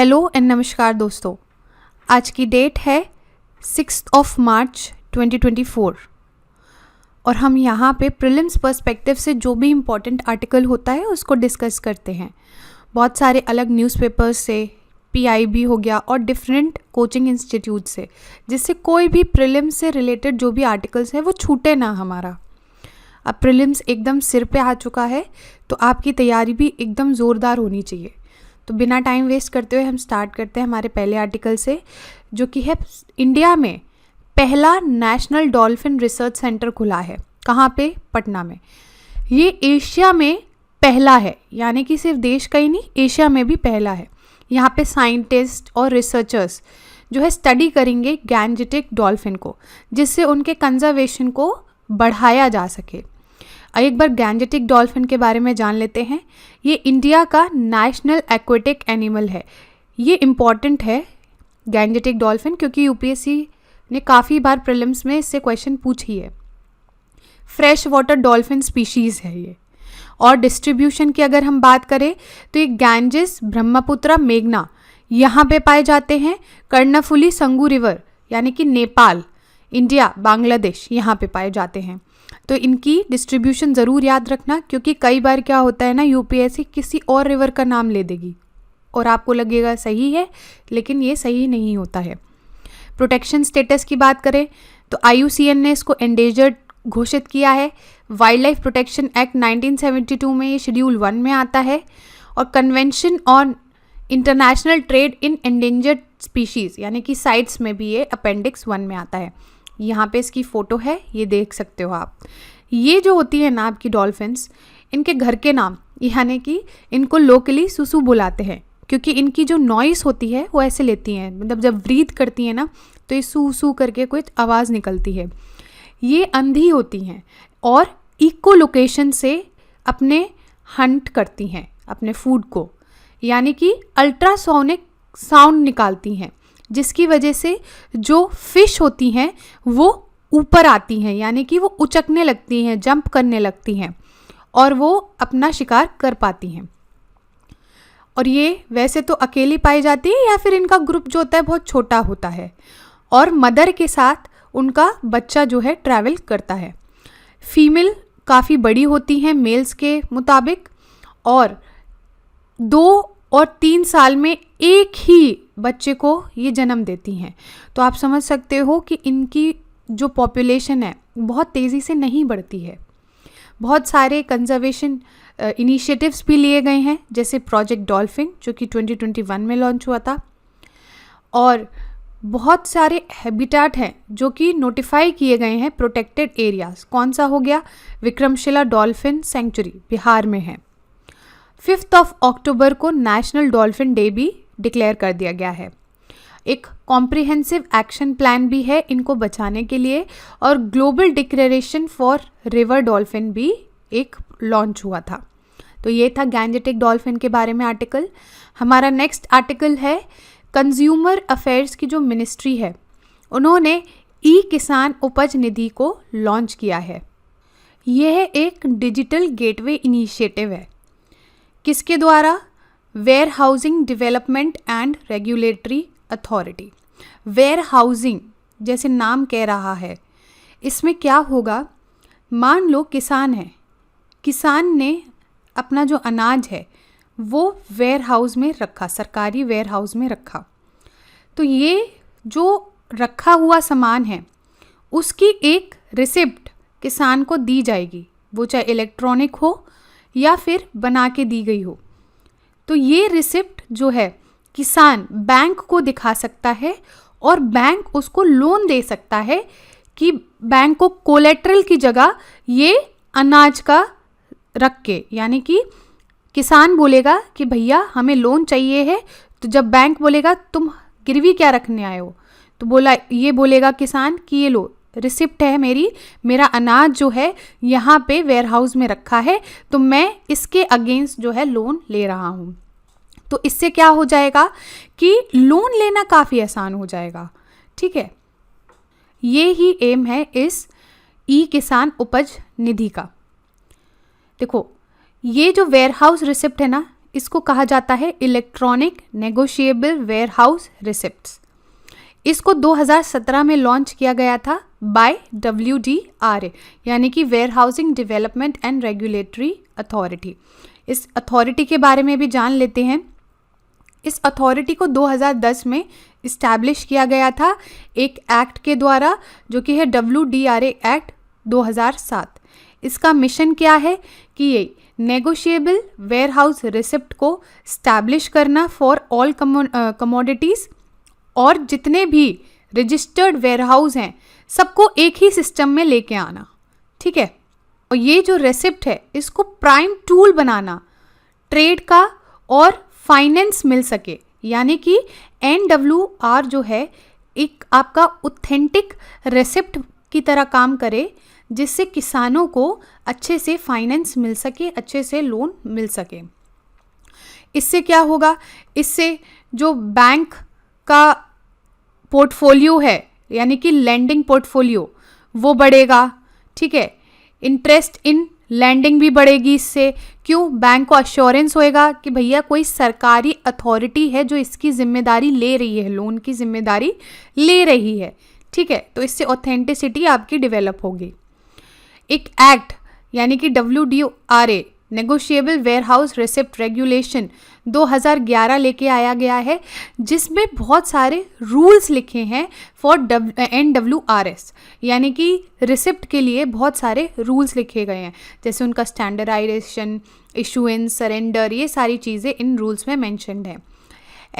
Hello and नमस्कार दोस्तों। आज की डेट है 6 मार्च 2024 और हम यहाँ पे प्रीलिम्स पर्सपेक्टिव से जो भी इम्पोर्टेंट आर्टिकल होता है उसको डिस्कस करते हैं। बहुत सारे अलग न्यूज़पेपर्स से, PIB हो गया और डिफरेंट कोचिंग इंस्टीट्यूट से, जिससे कोई भी प्रीलिम्स से रिलेटेड जो भी आर्टिकल्स हैं वो छूटे ना हमारा। अब प्रीलिम्स एकदम सिर पे आ चुका है तो आपकी तैयारी भी एकदम ज़ोरदार होनी चाहिए। तो बिना टाइम वेस्ट करते हुए हम स्टार्ट करते हैं हमारे पहले आर्टिकल से, जो कि है इंडिया में पहला नेशनल डॉल्फिन रिसर्च सेंटर खुला है। कहाँ पे? पटना में। ये एशिया में पहला है, यानी कि सिर्फ देश का ही नहीं, एशिया में भी पहला है। यहाँ पे साइंटिस्ट और रिसर्चर्स जो है स्टडी करेंगे गैंजेटिक डॉल्फिन को, जिससे उनके कंजर्वेशन को बढ़ाया जा सके। एक बार गैंजेटिक डॉल्फिन के बारे में जान लेते हैं। ये इंडिया का नेशनल एक्वेटिक एनिमल है। ये इम्पॉर्टेंट है गैंजेटिक डॉल्फिन, क्योंकि UPSC ने काफ़ी बार प्रीलिम्स में इससे क्वेश्चन पूछी है। फ्रेश वाटर डॉल्फिन स्पीशीज़ है ये। और डिस्ट्रीब्यूशन की अगर हम बात करें तो ये गैंजेस, ब्रह्मपुत्र, मेघना यहाँ पे पाए जाते हैं। कर्णफुली संगू रिवर यानी कि नेपाल, इंडिया, बांग्लादेश यहाँ पे पाए जाते हैं। तो इनकी डिस्ट्रीब्यूशन ज़रूर याद रखना, क्योंकि कई बार क्या होता है ना, UPSC किसी और रिवर का नाम ले देगी और आपको लगेगा सही है, लेकिन ये सही नहीं होता है। प्रोटेक्शन स्टेटस की बात करें तो IUCN ने इसको एंडेंजर्ड घोषित किया है। वाइल्ड लाइफ प्रोटेक्शन एक्ट 1972 में ये शेड्यूल 1 में आता है। और convention on international trade in endangered species यानी कि साइट्स में भी ये अपेंडिक्स 1 में आता है। यहाँ पे इसकी फ़ोटो है, ये देख सकते हो आप। ये जो होती है ना आपकी डॉल्फिन्स, इनके घर के नाम, यानी कि इनको लोकली सुसु बुलाते हैं, क्योंकि इनकी जो नॉइस होती है वो ऐसे लेती हैं, मतलब जब ब्रीथ करती हैं ना तो ये सू सू करके कुछ आवाज़ निकलती है। ये अंधी होती हैं और इको लोकेशन से अपने हंट करती हैं अपने फूड को, यानी कि अल्ट्रासोनिक साउंड निकालती हैं, जिसकी वजह से जो फिश होती हैं वो ऊपर आती हैं, यानी कि वो उचकने लगती हैं, जंप करने लगती हैं और वो अपना शिकार कर पाती हैं। और ये वैसे तो अकेली पाई जाती है या फिर इनका ग्रुप जो होता है बहुत छोटा होता है और मदर के साथ उनका बच्चा जो है ट्रैवल करता है। फीमेल काफ़ी बड़ी होती हैं मेल्स के मुताबिक और 2 और 3 साल में एक ही बच्चे को ये जन्म देती हैं। तो आप समझ सकते हो कि इनकी जो पॉपुलेशन है बहुत तेज़ी से नहीं बढ़ती है। बहुत सारे कंजर्वेशन इनिशिएटिव्स भी लिए गए हैं, जैसे प्रोजेक्ट डॉल्फिन जो कि 2021 में लॉन्च हुआ था। और बहुत सारे हैबिटेट हैं जो कि नोटिफाई किए गए हैं प्रोटेक्टेड एरियाज़। कौन सा हो गया? विक्रमशिला डॉल्फिन सेंचुरी बिहार में है। 5 अक्टूबर को नेशनल डॉल्फिन डे भी डिक्लेयर कर दिया गया है। एक कॉम्प्रिहेंसिव एक्शन प्लान भी है इनको बचाने के लिए, और global declaration for river dolphin भी एक लॉन्च हुआ था। तो ये था गैंजेटिक डॉल्फिन के बारे में आर्टिकल। हमारा नेक्स्ट आर्टिकल है कंज्यूमर अफेयर्स की जो मिनिस्ट्री है, उन्होंने किसान उपज निधि को लॉन्च किया है। यह एक डिजिटल गेटवे इनिशिएटिव है। किसके द्वारा? Warehousing development and regulatory authority. Warehousing जैसे नाम कह रहा है, इसमें क्या होगा, मान लो किसान है, किसान ने अपना जो अनाज है वो वेयर हाउस में रखा, सरकारी वेयर हाउस में रखा। तो ये जो रखा हुआ सामान है उसकी एक रिसिप्ट किसान को दी जाएगी, वो चाहे इलेक्ट्रॉनिक हो या फिर बना के दी गई हो। तो ये रिसिप्ट जो है किसान बैंक को दिखा सकता है और बैंक उसको लोन दे सकता है कि बैंक को कोलेट्रल की जगह ये अनाज का रख के, यानी कि किसान बोलेगा कि भैया हमें लोन चाहिए है, तो जब बैंक बोलेगा तुम गिरवी क्या रखने आए हो, तो ये बोलेगा किसान कि ये लो रिसिप्ट है मेरा अनाज जो है यहाँ पे वेयर हाउस में रखा है, तो मैं इसके अगेंस्ट जो है लोन ले रहा हूँ। तो इससे क्या हो जाएगा कि लोन लेना काफ़ी आसान हो जाएगा। ठीक है, ये ही एम है इस किसान उपज निधि का। देखो, ये जो वेयर हाउस रिसिप्ट है ना, इसको कहा जाता है इलेक्ट्रॉनिक नेगोशिएबल वेयरहाउस रिसिप्ट्स। इसको 2017 में लॉन्च किया गया था बाय WDRA यानी कि warehousing development and regulatory authority. इस अथॉरिटी के बारे में भी जान लेते हैं। इस अथॉरिटी को 2010 में इस्टेब्लिश किया गया था एक एक्ट के द्वारा, जो कि है WDRA एक्ट 2007। इसका मिशन क्या है कि ये नेगोशिएबल वेयरहाउस रिसिप्ट को स्टैब्लिश करना फॉर ऑल कमोडिटीज़, और जितने भी रजिस्टर्ड वेयरहाउस हैं सबको एक ही सिस्टम में लेके आना, ठीक है। और ये जो रेसिप्ट है इसको प्राइम टूल बनाना ट्रेड का और फाइनेंस मिल सके, यानी कि NWR जो है एक आपका ऑथेंटिक रेसिप्ट की तरह काम करे, जिससे किसानों को अच्छे से फाइनेंस मिल सके, अच्छे से लोन मिल सके। इससे क्या होगा, इससे जो बैंक का पोर्टफोलियो है यानी कि लैंडिंग पोर्टफोलियो वो बढ़ेगा, ठीक है। इंटरेस्ट इन लैंडिंग भी बढ़ेगी इससे। क्यों? बैंक को अश्योरेंस होएगा कि भैया कोई सरकारी अथॉरिटी है जो इसकी जिम्मेदारी ले रही है, लोन की जिम्मेदारी ले रही है, ठीक है। तो इससे ऑथेंटिसिटी आपकी डेवलप होगी। एक एक्ट यानी कि WDRA negotiable warehouse receipt regulation 2011 लेके आया गया है, जिसमें बहुत सारे रूल्स लिखे हैं फॉर NWRS यानी कि रिसिप्ट के लिए बहुत सारे रूल्स लिखे गए हैं, जैसे उनका स्टैंडर्डाइजेशन, इशुएंस, सरेंडर, ये सारी चीज़ें इन रूल्स में मेंशन्ड है।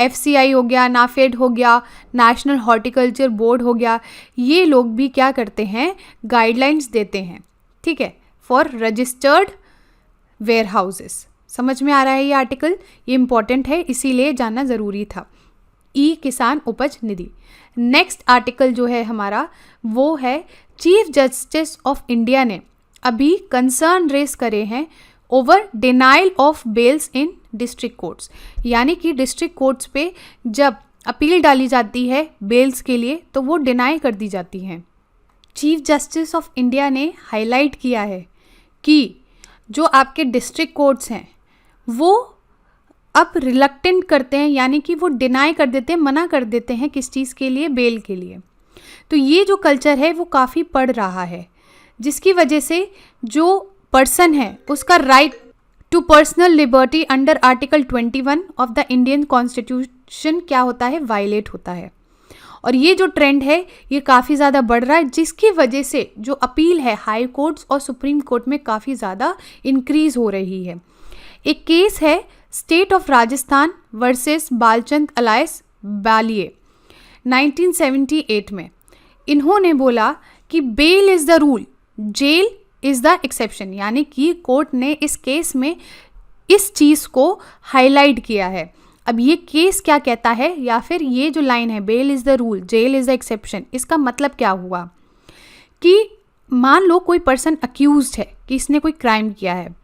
FCI हो गया, नाफेड हो गया, नेशनल हॉर्टिकल्चर बोर्ड हो गया, ये लोग भी क्या करते हैं, गाइडलाइंस देते हैं, ठीक है, फॉर रजिस्टर्ड वेयर हाउसेस। समझ में आ रहा है ये आर्टिकल? ये इंपॉर्टेंट है, इसीलिए जानना ज़रूरी था। किसान उपज निधि। नेक्स्ट आर्टिकल जो है हमारा वो है चीफ जस्टिस ऑफ इंडिया ने अभी कंसर्न रेस करे हैं over denial of bails in district courts, यानी कि डिस्ट्रिक्ट कोर्ट्स पे जब अपील डाली जाती है बेल्स के लिए तो वो डिनाई कर दी जाती हैं। चीफ जस्टिस ऑफ इंडिया ने हाईलाइट किया है कि जो आपके डिस्ट्रिक्ट कोर्ट्स हैं वो अब रिलक्टेंट करते हैं, यानी कि वो डिनाई कर देते हैं, मना कर देते हैं किस चीज़ के लिए, बेल के लिए। तो ये जो कल्चर है वो काफ़ी बढ़ रहा है, जिसकी वजह से जो पर्सन है उसका right to personal liberty under article 21 of the Indian constitution क्या होता है, वायलेट होता है। और ये जो ट्रेंड है ये काफ़ी ज़्यादा बढ़ रहा है, जिसकी वजह से जो अपील है हाई कोर्ट्स और सुप्रीम कोर्ट में काफ़ी ज़्यादा इंक्रीज़ हो रही है। एक केस है state of Rajasthan versus Balchand alias Baliah 1978 में। इन्होंने बोला कि bail is the rule, jail is the exception, यानी कि कोर्ट ने इस केस में इस चीज़ को हाईलाइट किया है। अब ये केस क्या कहता है, या फिर ये जो लाइन है bail is the rule, jail is the exception, इसका मतलब क्या हुआ कि मान लो कोई पर्सन अक्यूज्ड है कि इसने कोई क्राइम किया है,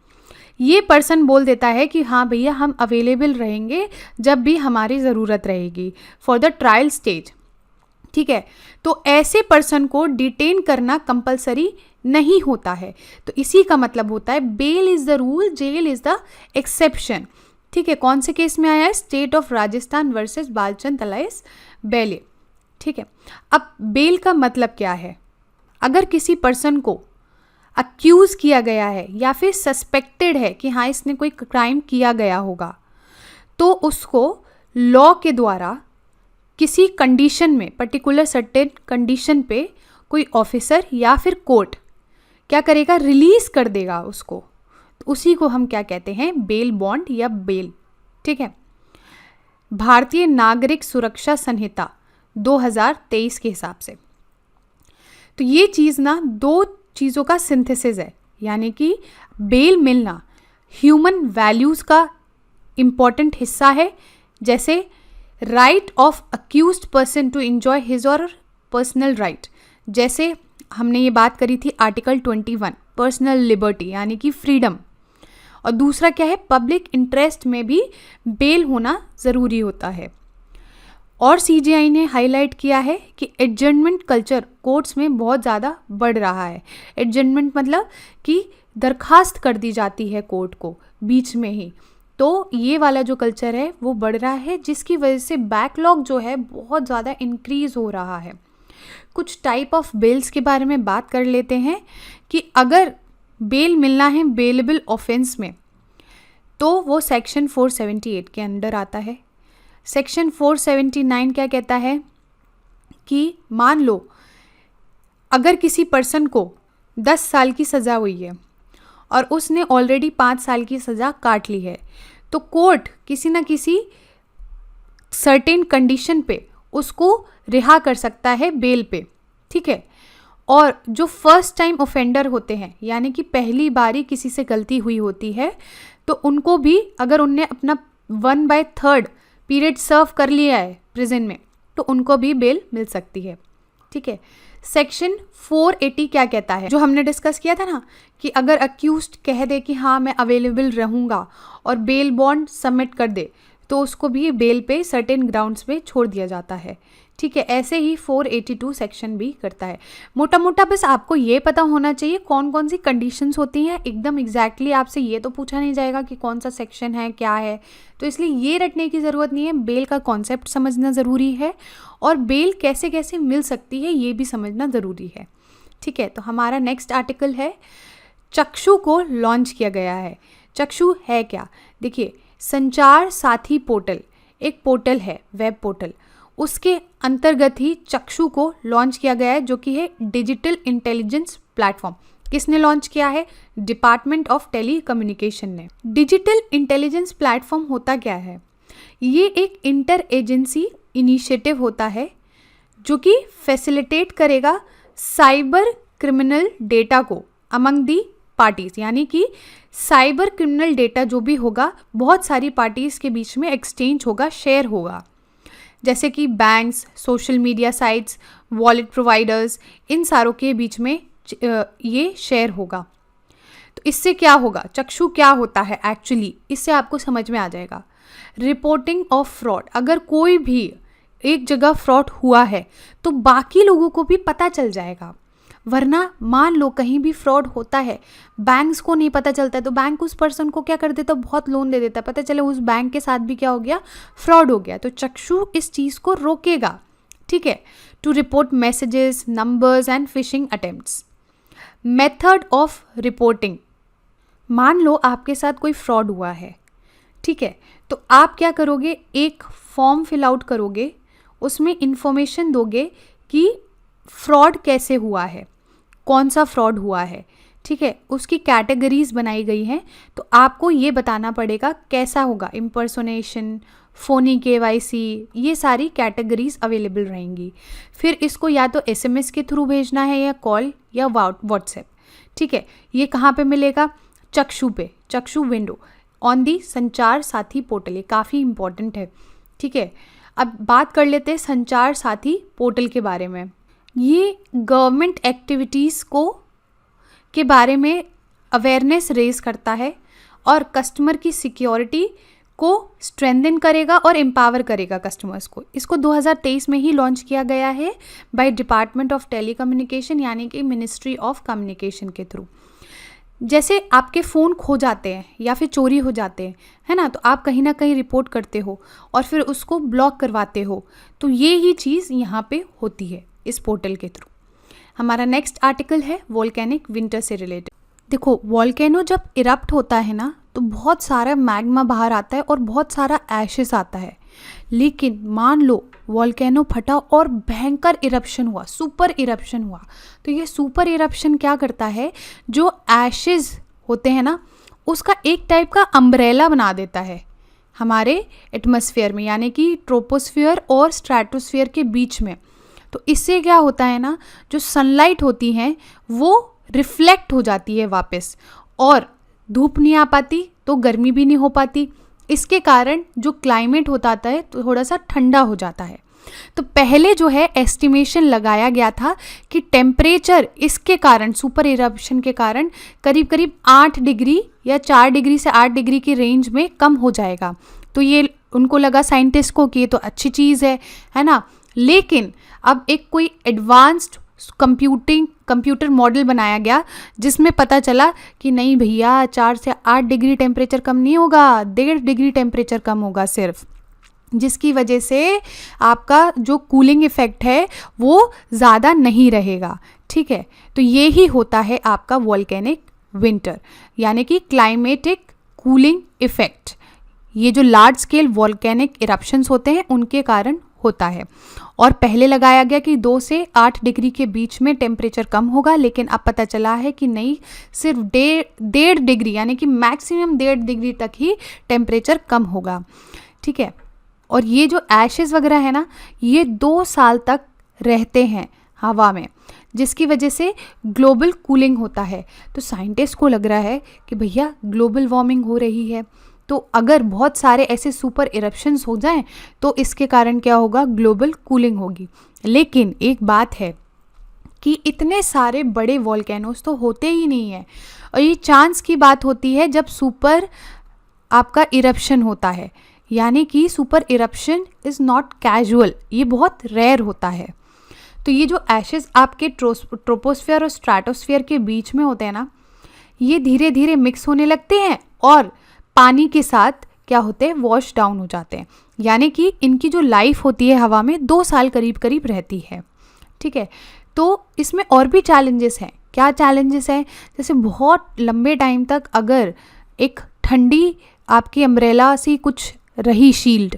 ये पर्सन बोल देता है कि हाँ भैया हम अवेलेबल रहेंगे जब भी हमारी ज़रूरत रहेगी फॉर द ट्रायल स्टेज, ठीक है। तो ऐसे पर्सन को डिटेन करना कंपलसरी नहीं होता है। तो इसी का मतलब होता है bail is the rule, jail is the exception, ठीक है। कौन से केस में आया है? State of Rajasthan versus Balchand alias Baliah, ठीक है। अब बेल का मतलब क्या है? अगर किसी पर्सन को अक्यूज़ किया गया है या फिर सस्पेक्टेड है कि हाँ इसने कोई क्राइम किया गया होगा, तो उसको लॉ के द्वारा किसी कंडीशन में, पर्टिकुलर सर्टेन कंडीशन पे कोई ऑफिसर या फिर कोर्ट क्या करेगा, रिलीज़ कर देगा उसको। तो उसी को हम क्या कहते हैं, बेल बॉन्ड या बेल, ठीक है। भारतीय नागरिक सुरक्षा संहिता 2023 के हिसाब से तो ये चीज़ ना दो चीज़ों का सिंथेसिस है, यानी कि बेल मिलना ह्यूमन वैल्यूज़ का इम्पॉर्टेंट हिस्सा है, जैसे right of accused person to enjoy his और पर्सनल राइट, जैसे हमने ये बात करी थी आर्टिकल 21 पर्सनल लिबर्टी यानी कि फ्रीडम। और दूसरा क्या है, पब्लिक इंटरेस्ट में भी बेल होना ज़रूरी होता है। और CJI ने हाईलाइट किया है कि एडजर्नमेंट कल्चर कोर्ट्स में बहुत ज़्यादा बढ़ रहा है। एडजर्नमेंट मतलब कि दरखास्त कर दी जाती है कोर्ट को बीच में ही तो ये वाला जो कल्चर है वो बढ़ रहा है, जिसकी वजह से बैकलॉग जो है बहुत ज़्यादा इंक्रीज़ हो रहा है। कुछ टाइप ऑफ बेल्स के बारे में बात कर लेते हैं कि अगर बेल मिलना है बेलेबल ऑफेंस में तो वो सेक्शन 478 के अंडर आता है। सेक्शन 479 क्या कहता है कि मान लो अगर किसी पर्सन को 10 साल की सज़ा हुई है और उसने ऑलरेडी 5 साल की सज़ा काट ली है, तो कोर्ट किसी न किसी सर्टेन कंडीशन पे उसको रिहा कर सकता है बेल पे, ठीक है। और जो फर्स्ट टाइम ऑफेंडर होते हैं, यानी कि पहली बारी किसी से गलती हुई होती है, तो उनको भी अगर उनने अपना 1/3 पीरियड सर्व कर लिया है प्रिजन में, तो उनको भी बेल मिल सकती है, ठीक है। सेक्शन 480 क्या कहता है, जो हमने डिस्कस किया था ना, कि अगर अक्यूज्ड कह दे कि हाँ मैं अवेलेबल रहूँगा और बेल बॉन्ड सबमिट कर दे, तो उसको भी बेल पे सर्टेन ग्राउंड्स पे छोड़ दिया जाता है, ठीक है। ऐसे ही 482 सेक्शन भी करता है। मोटा मोटा बस आपको ये पता होना चाहिए कौन कौन सी कंडीशंस होती हैं। एकदम एग्जैक्टली आपसे ये तो पूछा नहीं जाएगा कि कौन सा सेक्शन है, क्या है, तो इसलिए ये रटने की ज़रूरत नहीं है। बेल का कॉन्सेप्ट समझना ज़रूरी है और बेल कैसे कैसे मिल सकती है ये भी समझना ज़रूरी है, ठीक है। तो हमारा नेक्स्ट आर्टिकल है, चक्षु को लॉन्च किया गया है। चक्षु है क्या, देखिए, संचार साथी पोर्टल एक पोर्टल है, वेब पोर्टल, उसके अंतर्गत ही चक्षु को लॉन्च किया गया है, जो कि है डिजिटल इंटेलिजेंस प्लेटफॉर्म। किसने लॉन्च किया है, डिपार्टमेंट ऑफ टेली कम्युनिकेशन ने। डिजिटल इंटेलिजेंस प्लेटफॉर्म होता क्या है, ये एक इंटर एजेंसी इनिशिएटिव होता है जो कि फैसिलिटेट करेगा साइबर क्रिमिनल डेटा को अमंग दी पार्टीज, यानी कि साइबर क्रिमिनल डेटा जो भी होगा बहुत सारी पार्टीज के बीच में एक्सचेंज होगा, शेयर होगा, जैसे कि banks, social media sites, wallet providers, इन सारों के बीच में ये शेयर होगा। तो इससे क्या होगा, चक्षु क्या होता है एक्चुअली, इससे आपको समझ में आ जाएगा। रिपोर्टिंग ऑफ फ्रॉड, अगर कोई भी एक जगह फ्रॉड हुआ है तो बाकी लोगों को भी पता चल जाएगा। वरना मान लो कहीं भी फ्रॉड होता है, बैंक्स को नहीं पता चलता है, तो बैंक उस पर्सन को क्या कर देता है, बहुत लोन दे देता है, पता चले उस बैंक के साथ भी क्या हो गया, फ्रॉड हो गया। तो चक्षु इस चीज़ को रोकेगा, ठीक है। To report messages, numbers and phishing attempts. Method of reporting, मान लो आपके साथ कोई फ्रॉड हुआ है, ठीक है, तो आप क्या करोगे, एक फॉर्म फिल आउट करोगे, उसमें इंफॉर्मेशन दोगे कि फ्रॉड कैसे हुआ है, कौन सा फ्रॉड हुआ है, ठीक है। उसकी कैटेगरीज बनाई गई हैं, तो आपको ये बताना पड़ेगा कैसा होगा, इम्पर्सोनेशन, फ़ोनी KYC, ये सारी कैटेगरीज अवेलेबल रहेंगी। फिर इसको या तो SMS के थ्रू भेजना है या कॉल या व्हाट्सएप, ठीक है। ये कहाँ पे मिलेगा, चक्षु पे, चक्षु विंडो ऑन दी संचार साथी पोर्टल, ये काफ़ी इंपॉर्टेंट है, ठीक है। अब बात कर लेते हैं संचार साथी पोर्टल के बारे में। ये गवर्नमेंट एक्टिविटीज़ को के बारे में अवेयरनेस रेज करता है और कस्टमर की सिक्योरिटी को स्ट्रेंथन करेगा और एम्पावर करेगा कस्टमर्स को। इसको 2023 में ही लॉन्च किया गया है by department of telecommunication, यानी कि मिनिस्ट्री ऑफ कम्युनिकेशन के थ्रू। जैसे आपके फ़ोन खो जाते हैं या फिर चोरी हो जाते हैं, है ना, तो आप कहीं ना कहीं रिपोर्ट करते हो और फिर उसको ब्लॉक करवाते हो, तो ये ही चीज़ यहाँ पे होती है इस पोर्टल के थ्रू। हमारा नेक्स्ट आर्टिकल है वोल्केनिक विंटर से रिलेटेड। देखो, वोल्केनो जब इरप्ट होता है ना, तो बहुत सारा मैग्मा बाहर आता है और बहुत सारा एशेस आता है। लेकिन मान लो वोल्केनो फटा और भयंकर इरप्शन हुआ, सुपर इरप्शन हुआ, तो ये सुपर इरप्शन क्या करता है, जो एशेस होते हैं ना, उसका एक टाइप का अम्ब्रेला बना देता है हमारे एटमॉस्फेयर में, यानी कि ट्रोपोस्फियर और स्ट्रेटोस्फियर के बीच में। तो इससे क्या होता है ना, जो सनलाइट होती है वो रिफ्लेक्ट हो जाती है वापस, और धूप नहीं आ पाती तो गर्मी भी नहीं हो पाती। इसके कारण जो क्लाइमेट होता है तो थोड़ा सा ठंडा हो जाता है। तो पहले जो है एस्टिमेशन लगाया गया था कि टेम्परेचर इसके कारण, सुपर इरप्शन के कारण, करीब करीब 8 डिग्री या 4 डिग्री से 8 डिग्री की रेंज में कम हो जाएगा। तो ये उनको लगा साइंटिस्ट को कि ये तो अच्छी चीज़ है ना। लेकिन अब एक कोई एडवांस्ड कंप्यूटर मॉडल बनाया गया जिसमें पता चला कि नहीं भैया 4 से 8 डिग्री टेम्परेचर कम नहीं होगा, 1.5 डिग्री टेम्परेचर कम होगा सिर्फ, जिसकी वजह से आपका जो कूलिंग इफ़ेक्ट है वो ज़्यादा नहीं रहेगा। ठीक है, तो ये ही होता है आपका वॉल्केनिक विंटर, यानी कि क्लाइमेटिक कूलिंग इफ़ेक्ट। ये जो लार्ज स्केल वॉल्केनिक इरप्शंस होते हैं उनके कारण होता है। और पहले लगाया गया कि 2 से 8 डिग्री के बीच में टेम्परेचर कम होगा, लेकिन अब पता चला है कि नहीं, सिर्फ 1.5 डिग्री यानी कि मैक्सिमम 1.5 डिग्री तक ही टेम्परेचर कम होगा। ठीक है, और ये जो एशेज़ वगैरह है ना, ये 2 साल तक रहते हैं हवा में, जिसकी वजह से ग्लोबल कूलिंग होता है। तो साइंटिस्ट को लग रहा है कि भैया ग्लोबल वार्मिंग हो रही है, तो अगर बहुत सारे ऐसे सुपर इरप्शंस हो जाएं तो इसके कारण क्या होगा, ग्लोबल कूलिंग होगी। लेकिन एक बात है कि इतने सारे बड़े वॉल्केनोस तो होते ही नहीं है, और ये चांस की बात होती है जब सुपर आपका इरप्शन होता है, यानी कि super eruption is not casual, ये बहुत रेयर होता है। तो ये जो एशेज़ आपके ट्रोपोस्फेयर और स्ट्रेटोस्फेयर के बीच में होते हैं ना, ये धीरे धीरे मिक्स होने लगते हैं और पानी के साथ क्या होते हैं, वॉश डाउन हो जाते हैं, यानी कि इनकी जो लाइफ होती है हवा में 2 साल करीब करीब रहती है। ठीक है, तो इसमें और भी चैलेंजेस हैं। क्या चैलेंजेस हैं, जैसे बहुत लंबे टाइम तक अगर एक ठंडी आपकी अम्ब्रेला सी कुछ रही शील्ड,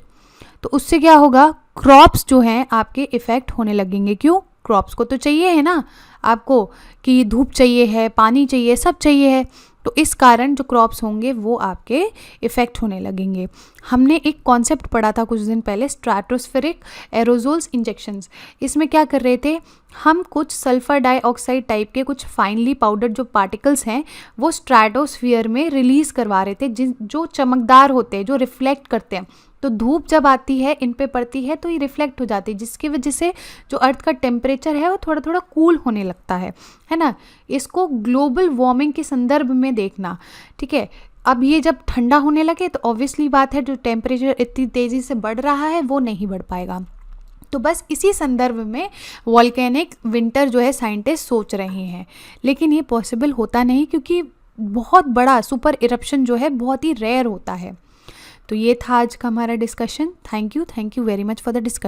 तो उससे क्या होगा, क्रॉप्स जो हैं आपके इफ़ेक्ट होने लगेंगे। क्यों, क्रॉप्स को तो चाहिए है ना आपको, कि धूप चाहिए है, पानी चाहिए, सब चाहिए है, तो इस कारण जो क्रॉप्स होंगे वो आपके इफ़ेक्ट होने लगेंगे। हमने एक कॉन्सेप्ट पढ़ा था कुछ दिन पहले, स्ट्रैटोस्फेरिक एरोजोल्स इंजेक्शंस। इसमें क्या कर रहे थे हम, कुछ सल्फर डाइऑक्साइड टाइप के कुछ फाइनली पाउडर जो पार्टिकल्स हैं वो स्ट्रैटोस्फियर में रिलीज़ करवा रहे थे, जो चमकदार होते हैं, जो रिफ्लेक्ट करते हैं। तो धूप जब आती है, इन पे पड़ती है, तो ये रिफ्लेक्ट हो जाती है, जिसकी वजह से जो अर्थ का टेम्परेचर है वो थोड़ा थोड़ा कूल होने लगता है ना। इसको ग्लोबल वार्मिंग के संदर्भ में देखना। ठीक है, अब ये जब ठंडा होने लगे तो ऑब्वियसली बात है जो टेम्परेचर इतनी तेज़ी से बढ़ रहा है वो नहीं बढ़ पाएगा। तो बस इसी संदर्भ में वॉल्केनिक विंटर जो है साइंटिस्ट सोच रहे हैं, लेकिन ये पॉसिबल होता नहीं, क्योंकि बहुत बड़ा सुपर इरप्शन जो है बहुत ही रेयर होता है। तो ये था आज का हमारा discussion. Thank you very much for the discussion.